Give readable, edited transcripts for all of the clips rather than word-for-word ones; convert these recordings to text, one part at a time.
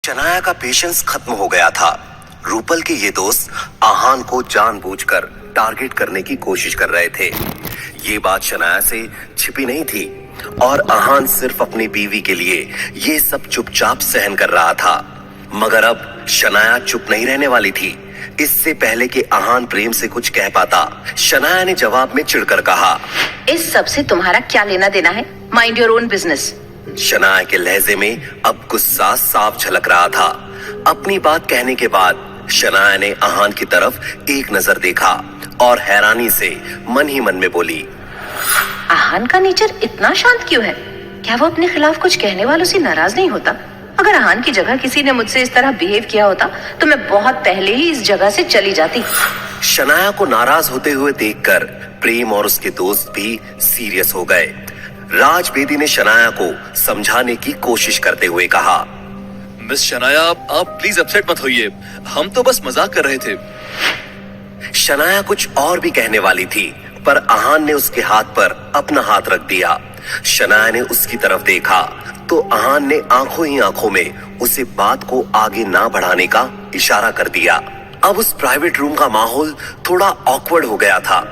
शनाया का पेशेंस खत्म हो गया था। रूपल के ये दोस्त आहान को जानबूझकर टारगेट करने की कोशिश कर रहे थे। ये बात शनाया से छिपी नहीं थी और आहान सिर्फ अपनी बीवी के लिए ये सब चुपचाप सहन कर रहा था। मगर अब शनाया चुप नहीं रहने वाली थी। इससे पहले कि आहान प्रेम से कुछ कह पाता, शनाया ने जवाब में चिढ़कर कहा, इस सब से तुम्हारा क्या लेना देना है? Mind your own business. Shanaya के लहजे में अब गुस्सा साफ झलक रहा था। अपनी बात कहने के बाद शनाया ने आहान की तरफ एक नजर देखा और हैरानी से मन ही मन में बोली, आहान का नेचर इतना शांत क्यों है? क्या वो अपने खिलाफ कुछ कहने वालों से नाराज नहीं होता? अगर आहान की जगह किसी ने मुझसे इस तरह बिहेव किया होता तो मैं बहुत पहले ही इस जगह से चली जाती। शनाया को नाराज होते हुए देखकर प्रेम और उसके दोस्त भी सीरियस हो गए। राज बेदी ने शनाया को समझाने की कोशिश करते हुए कहा, मिस शनाया, आप प्लीज अपसेट मत होइए, हम तो बस मजाक कर रहे थे। शनाया कुछ और भी कहने वाली थी पर आहान ने उसके हाथ पर अपना हाथ रख दिया। शनाया ने उसकी तरफ देखा तो आहान ने आंखों ही आंखों में उसे बात को आगे ना बढ़ाने का इशारा कर दिया। अब उस प्राइवेट रूम का माहौल थोड़ा ऑकवर्ड हो गया था।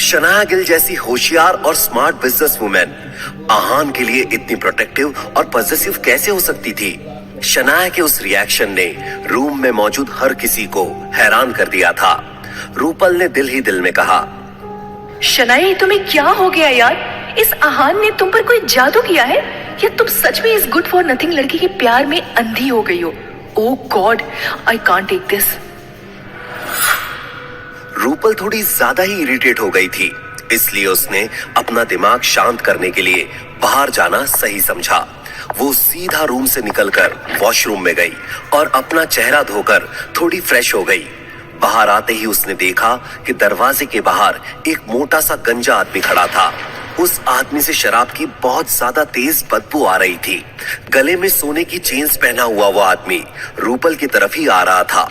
शनाया गिल जैसी होशियार और स्मार्ट बिजनेस वुमेन आहान के लिए इतनी प्रोटेक्टिव और पॉजिटिव कैसे हो सकती थी? शनाया के उस रिएक्शन ने रूम में मौजूद हर किसी को हैरान कर दिया था। रूपल ने दिल ही दिल में कहा, शनाया, तुम्हें क्या हो गया यार? इस आहान ने तुम पर कोई जादू किया है या तुम सच में इस गुड फॉर नथिंग लड़की के प्यार में अंधी हो गई हो? Oh God, I can't take this. Rupal थोड़ी ज्यादा ही इरिटेट हो गई थी, इसलिए उसने अपना दिमाग शांत करने के लिए बाहर जाना सही समझा। वो सीधा रूम से निकलकर वॉशरूम में गई और अपना चेहरा धोकर थोड़ी फ्रेश हो गई। बाहर आते ही उसने देखा कि दरवाजे के बाहर एक मोटा सा गंजा आदमी खड़ा था। उस आदमी से शराब की बहुत ज्यादा तेज बदबू आ रही थी। गले में सोने की चेन्स पहना हुआ वो आदमी रूपल की तरफ ही आ रहा था।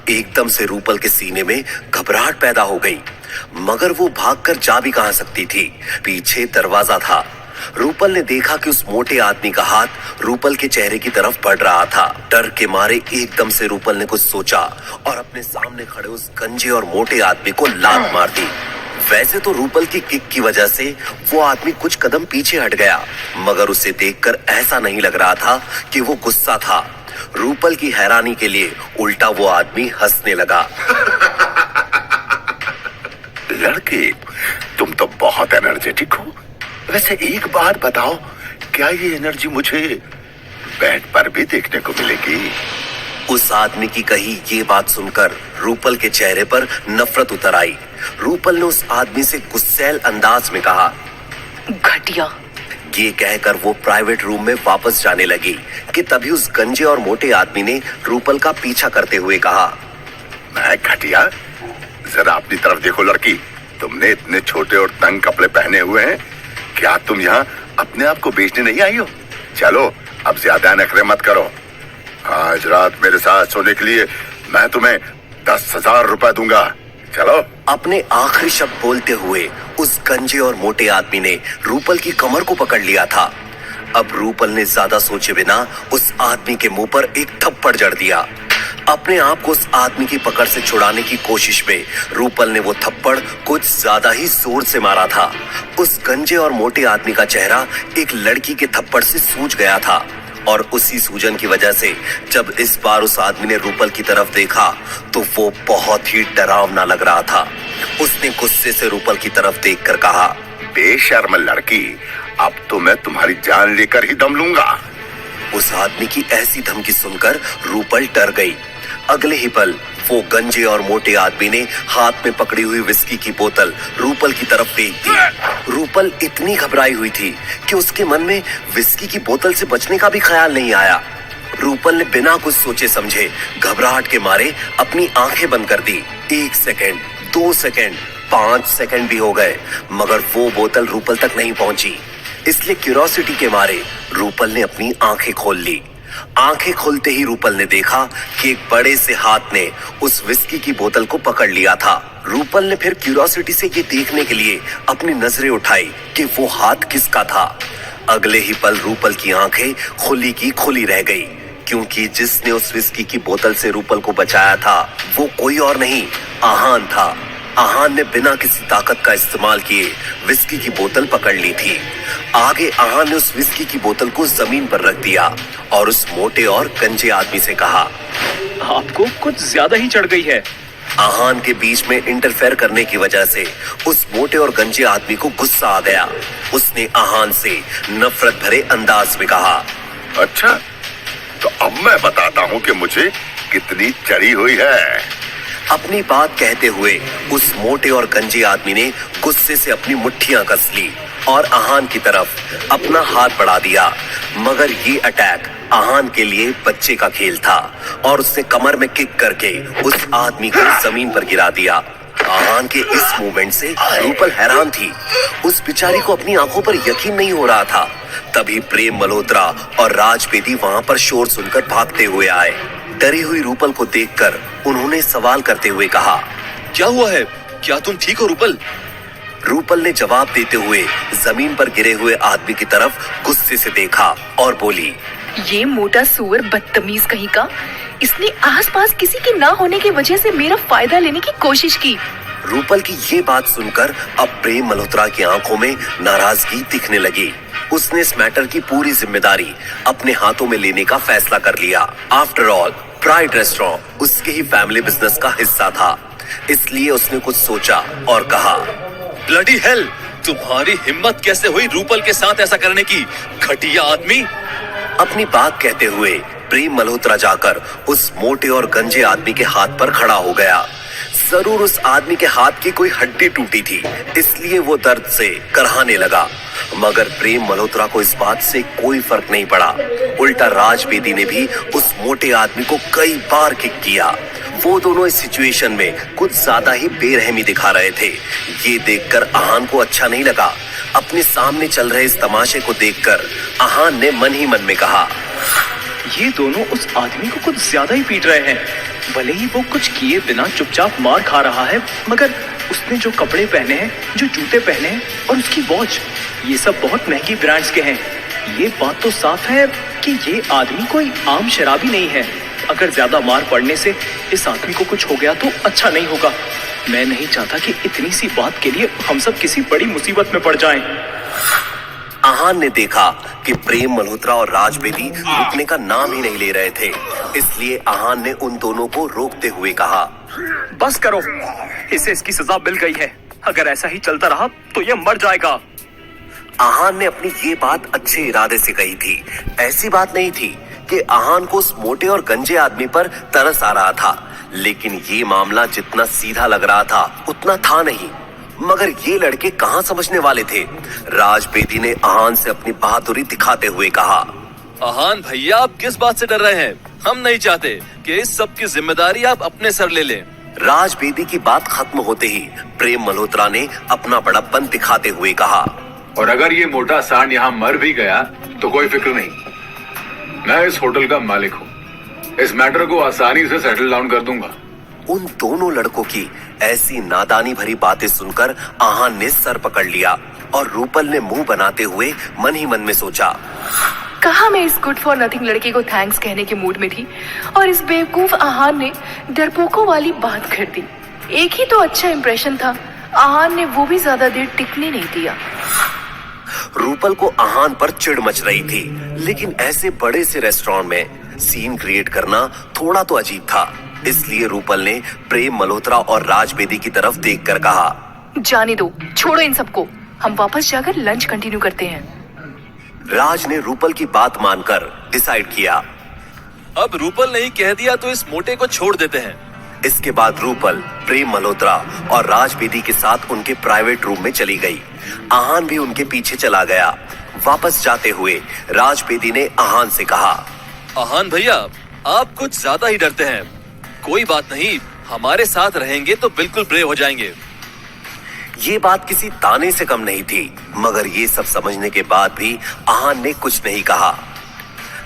एकदम से रूपल के सीने में घबराहट पैदा हो गई, मगर वो भागकर जा भी कहां सकती थी। पीछे दरवाजा था। रूपल ने देखा कि उस मोटे आदमी का हाथ रूपल के चेहरे की तरफ बढ़ रहा था। डर के मारे एकदम से रूपल ने कुछ सोचा और अपने सामने खड़े उस गंजे और मोटे आदमी को लात मार दी। वैसे तो रूपल की किक की वजह से वो आदमी कुछ कदम पीछे हट गया, मगर उसे देखकर ऐसा नहीं लग रहा था कि वो गुस्सा था। रूपल की हैरानी के लिए उल्टा वो आदमी हंसने लगा। लड़के, तुम तो बहुत एनर्जेटिक हो। वैसे एक बात बताओ, क्या ये एनर्जी मुझे बेड पर भी देखने को मिलेगी? उस आदमी की कही ये बात सुनकर रूपल के चेहरे पर नफरत उतर आई। रूपल ने उस आदमी से गुस्सैल अंदाज में कहा, घटिया। ये कहकर वो प्राइवेट रूम में वापस जाने लगी कि तभी उस गंजे और मोटे आदमी ने रूपल का पीछा करते हुए कहा, मैं घटिया? जरा अपनी तरफ देखो लड़की, तुमने इतने छोटे और तंग कपड़े पहने हुए हैं। क्या तुम यहाँ अपने आप को बेचने नहीं आई हो? चलो अब ज्यादा नखरे मत करो। आज रात मेरे साथ सोने के लिए मैं तुम्हें 10,000 रुपए दूंगा। चलो। अपने आखिरी शब्द बोलते हुए उस गंजे और मोटे आदमी ने रूपल की कमर को पकड़ लिया था। अब रूपल ने ज्यादा सोचे बिना उस आदमी के मुंह पर एक थप्पड़ जड़ दिया। अपने आप को उस आदमी की पकड़ से छुड़ाने की कोशिश में रूपल ने वो थप्पड़ कुछ ज्यादा ही जोर से मारा था। उस गंजे और मोटे आदमी का चेहरा एक लड़की के थप्पड़ से सूज गया था और उसी सूजन की वजह से जब इस बार उस आदमी ने रूपल की तरफ देखा तो वो बहुत ही डरावना लग रहा था। उसने गुस्से से रूपल की तरफ देखकर कहा, बेशर्म लड़की, अब तो मैं तुम्हारी जान लेकर ही दम लूंगा। उस आदमी की ऐसी धमकी सुनकर रूपल डर गई। अगले ही पल वो गंजे और मोटे आदमी ने हाथ में पकड़ी हुई विस्की की बोतल रूपल की तरफ फेंक दी। रूपल इतनी घबराई हुई थी कि उसके मन में विस्की की बोतल से बचने का भी ख्याल नहीं आया। रूपल ने बिना कुछ सोचे समझे घबराहट के मारे अपनी आंखें बंद कर दी। 1 सेकंड, 2 सेकंड, 5 सेकंड भी हो गए, मगर वो बोतल रूपल तक नहीं पहुंची। इसलिए क्यूरियोसिटी के मारे रूपल ने अपनी आंखें खोल ली। आंखें खोलते ही रूपल ने देखा कि एक बड़े से हाथ ने उस विस्की की बोतल को पकड़ लिया था। रूपल ने फिर क्यूरियोसिटी से ये देखने के लिए अपनी नजरें उठाई कि वो हाथ किसका था। अगले ही पल रूपल की आंखें खुली की खुली रह गई। क्योंकि जिसने उस विस्की की बोतल से रूपल को बचाया था वो कोई और नहीं, आहान था। आहान ने बिना किसी ताकत का इस्तेमाल किए विस्की की बोतल पकड़ ली थी। आगे आहान ने उस विस्की की बोतल को जमीन पर रख दिया और उस मोटे और गंजे आदमी से कहा, आपको कुछ ज्यादा ही चढ़ गई है। आहान के बीच में इंटरफेयर करने की वजह से उस मोटे और गंजे आदमी को गुस्सा आ गया। उसने आहान से नफरत भरे अंदाज में कहा, अच्छा, तो अब मैं बताता हूँ कि मुझे कितनी चढ़ी हुई है। अपनी बात कहते हुए उस मोटे और गंजे आदमी ने गुस्से से अपनी मुट्ठियां कस ली और आहान की तरफ अपना हाथ बढ़ा दिया। मगर ये अटैक आहान के लिए बच्चे का खेल था और उसने कमर में किक करके उस आदमी को जमीन पर गिरा दिया। आहान के इस मूवमेंट से रूपल हैरान थी। उस बिचारी को अपनी आंखों पर यकीन नहीं हो रहा था। तभी प्रेम मल्होत्रा और राज बेदी वहां पर शोर सुनकर भागते हुए आए। डरी हुई रूपल को देखकर उन्होंने सवाल करते हुए कहा, क्या हुआ है? क्या तुम ठीक हो रूपल? रूपल ने जवाब देते हुए जमीन पर गिरे हुए आदमी की तरफ गुस्से से देखा और बोली, ये मोटा सुअर बदतमीज कहीं का, इसने आसपास किसी के ना होने की वजह से मेरा फायदा लेने की कोशिश की। रूपल की ये बात सुनकर अब प्रेम मल्होत्रा की आंखों में नाराजगी दिखने लगी। उसने इस मैटर की पूरी जिम्मेदारी अपने हाथों में लेने का फैसला कर लिया। आफ्टर ऑल प्राइड रेस्टोरेंट उसके ही फैमिली बिजनेस का हिस्सा था, इसलिए उसने कुछ सोचा और कहा, ब्लडी हेल, तुम्हारी हिम्मत कैसे हुई रूपल के साथ ऐसा करने की, घटिया आदमी? अपनी बात कहते हुए प्रेम मल्होत्रा जाकर उस मोटे और गंजे आदमी के हाथ पर खड़ा हो गया। जरूर उस आदमी के हाथ की कोई हड्डी टूटी थी, इसलिए वो दर्द से करहाने लगा। मगर प्रेम मल्होत्रा को इस बात से कोई फर्क नहीं पड़ा। उल्टा राज बेदी ने भी उस मोटे आदमी को कई बार किक किया। वो दोनों इस सिचुएशन में कुछ ज्यादा ही बेरहमी दिखा रहे थे। ये देखकर आहान को अच्छा नहीं लगा। अपने सामने चल रहे इस तमाशे को देखकर आहान ने मन ही मन में कहा, ये दोनों उस आदमी को कुछ ज्यादा ही पीट रहे हैं। भले ही वो कुछ किए बिना चुपचाप मार खा रहा है, मगर उसने जो कपड़े पहने हैं, जो जूते पहने हैं और उसकी वॉच, ये सब बहुत महंगी ब्रांड्स के हैं। ये बात तो साफ है कि ये आदमी कोई आम शराबी नहीं है। अगर ज्यादा मार पड़ने से इस आदमी को कुछ हो गया तो अच्छा नहीं होगा। मैं नहीं चाहता कि इतनी सी बात के लिए हम सब किसी बड़ी मुसीबत में पड़ जाएं। आहान ने देखा कि प्रेम मल्होत्रा और राज बेदी रुकने का नाम ही नहीं ले रहे थे, इसलिए आहान ने उन दोनों को रोकते हुए कहा, बस करो, इसे इसकी सजा मिल गई है। अगर ऐसा ही चलता रहा तो ये मर जाएगा। आहान ने अपनी ये बात अच्छे इरादे से कही थी। ऐसी बात नहीं थी कि आहान को उस मोटे और गंजे आदमी पर तरस आ रहा था, लेकिन ये मामला जितना सीधा लग रहा था उतना था नहीं। मगर ये लड़के कहां समझने वाले थे। राज बेदी ने आहान से अपनी बहादुरी दिखाते हुए कहा, आहान भैया, आप किस बात से डर रहे हैं? हम नहीं चाहते कि इस सब की जिम्मेदारी आप अपने सर ले लें। राज बेदी की बात खत्म होते ही प्रेम मल्होत्रा ने अपना बड़प्पन दिखाते हुए कहा, और अगर ये मोटा सांड यहाँ मर भी गया तो कोई फिक्र नहीं, मैं इस होटल का मालिक हूँ। इस मैटर को आसानी से सेटल डाउन कर दूंगा। उन दोनों लड़कों की ऐसी नादानी भरी बातें सुनकर आहान ने सर पकड़ लिया और रूपल ने मुंह बनाते हुए मन ही मन में सोचा, कहा मैं इस गुड फॉर नथिंग लड़के को थैंक्स कहने के मूड में थी और इस बेवकूफ आहान ने डरपोकों वाली बात कर दी। एक ही तो अच्छा इंप्रेशन था, आहान ने वो भी ज्यादा देर टिकने नहीं दिया। रूपल को आहान पर चिढ़ मच रही थी, लेकिन ऐसे बड़े से रेस्टोरेंट में सीन क्रिएट करना थोड़ा तो अजीब था। इसलिए रूपल ने प्रेम मल्होत्रा और राज बेदी की तरफ देखकर कहा, जाने दो, छोड़ो इन सबको, हम वापस जाकर लंच कंटिन्यू करते हैं। राज ने रूपल की बात मानकर डिसाइड किया। अब रूपल ने ही कह दिया तो इस मोटे को छोड़ देते हैं। इसके बाद रूपल प्रेम मल्होत्रा और राज बेदी के साथ उनके प्राइवेट रूम में चली गई। आहान भी उनके पीछे चला गया। वापस जाते हुए राज बेदी ने आहान से कहा, आहान भैया, आप कुछ ज्यादा ही डरते हैं। कोई बात नहीं, हमारे साथ रहेंगे तो बिल्कुल ब्रेव हो जाएंगे। ये बात किसी ताने से कम नहीं थी, मगर ये सब समझने के बाद भी आहान ने कुछ नहीं कहा।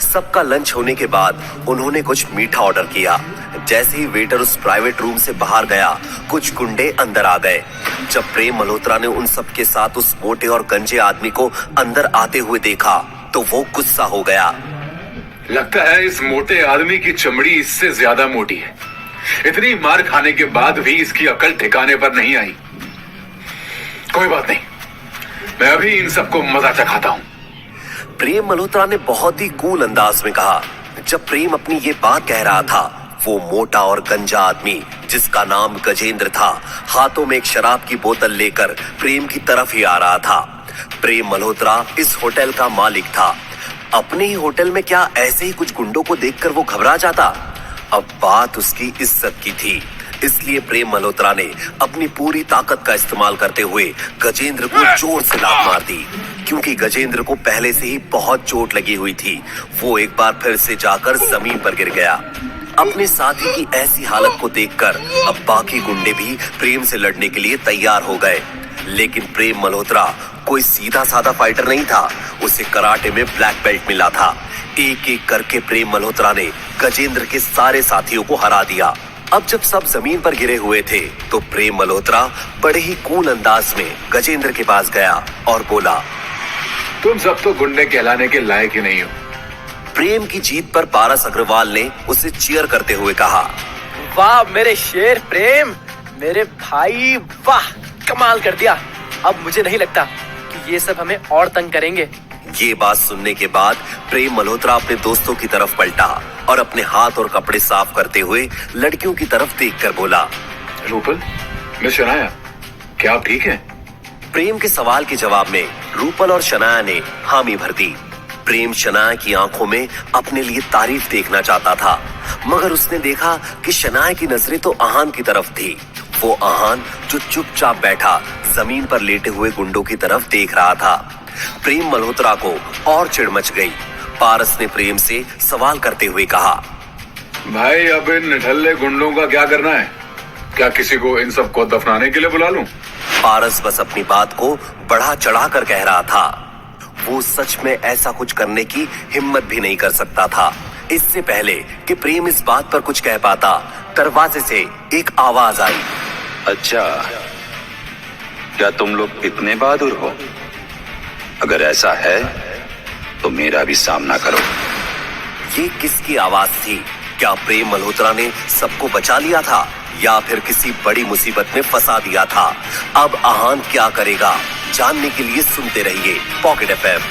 सबका लंच होने के बाद उन्होंने कुछ मीठा ऑर्डर किया। जैसे ही वेटर उस प्राइवेट रूम से बाहर गया, कुछ गुंडे अंदर आ गए। जब प्रेम मल्होत्रा ने उन सब के साथ उस मोटे और गंजे आदमी को अंदर आते हुए देखा तो वो गुस्सा हो गया। लगता है इस मोटे आदमी की चमड़ी इससे ज्यादा मोटी है। इतनी मार खाने के बाद भी इसकी अकल ठिकाने पर नहीं आई। कोई बात नहीं, मैं अभी इन सबको मजा चखाता हूं। प्रेम मल्होत्रा ने बहुत ही कूल अंदाज में कहा। जब प्रेम अपनी ये बात कह रहा था, वो मोटा और गंजा आदमी जिसका नाम गजेंद्र था, हाथों में एक शराब की बोतल लेकर प्रेम की तरफ ही आ रहा था। प्रेम मल्होत्रा इस होटल का मालिक था। अपने ही होटल में क्या ऐसे ही कुछ गुंडों को देखकर वो घबरा जाता? अब बात उसकी इज्जत की थी, इसलिए प्रेम मल्होत्रा ने अपनी पूरी ताकत का इस्तेमाल करते हुए गजेंद्र को जोर से लात मार दी। क्योंकि गजेंद्र को पहले से ही बहुत चोट लगी हुई थी, वो एक बार फिर से जाकर जमीन पर गिर गया। अपने साथी की ऐसी हालत को देखकर अब बाकी गुंडे भी प्रेम से लड़ने के लिए तैयार हो गए। लेकिन प्रेम मल्होत्रा कोई सीधा साधा फाइटर नहीं था, उसे कराटे में ब्लैक बेल्ट मिला था। एक एक करके प्रेम मल्होत्रा ने गजेंद्र के सारे साथियों को हरा दिया। अब जब सब जमीन पर गिरे हुए थे तो प्रेम मल्होत्रा बड़े ही कूल अंदाज में गजेंद्र के पास गया और बोला, तुम सब तो गुंडे कहलाने के लायक ही नहीं हो। प्रेम की जीत पर पारस अग्रवाल ने उसे चीयर करते हुए कहा, वाह मेरे शेर प्रेम, मेरे भाई, वाह कमाल कर दिया। अब मुझे नहीं लगता कि ये सब हमें और तंग करेंगे। ये बात सुनने के बाद प्रेम मल्होत्रा अपने दोस्तों की तरफ पलटा और अपने हाथ और कपड़े साफ करते हुए लड़कियों की तरफ देखकर बोला, रूपल, मिस शनाया, क्या आप ठीक हैं? प्रेम के सवाल के जवाब में रूपल और शनाया ने हामी भर दी। प्रेम शनाया की आंखों में अपने लिए तारीफ देखना चाहता था, मगर उसने देखा कि शनाया की नजरें तो आहान की तरफ थी। वो आहान जो चुपचाप बैठा जमीन पर लेटे हुए गुंडों की तरफ देख रहा था। प्रेम मल्होत्रा को और चिढ़ मच गई। पारस ने प्रेम से सवाल करते हुए कहा, भाई अब इन निठल्ले गुंडों का क्या करना है? क्या किसी को इन सबको दफनाने के लिए बुला लूं? पारस बस अपनी बात को बढ़ा चढ़ा कर कह रहा था। वो सच में ऐसा कुछ करने की हिम्मत भी नहीं कर सकता था। इससे पहले कि प्रेम इस बात पर कुछ कह पाता, दरवाजे से एक आवाज आई, अच्छा, क्या तुम लोग इतने बहादुर हो? अगर ऐसा है तो मेरा भी सामना करो। ये किसकी आवाज थी? क्या प्रेम मल्होत्रा ने सबको बचा लिया था या फिर किसी बड़ी मुसीबत में फंसा दिया था? अब आहान क्या करेगा, जानने के लिए सुनते रहिए पॉकेट एफएम।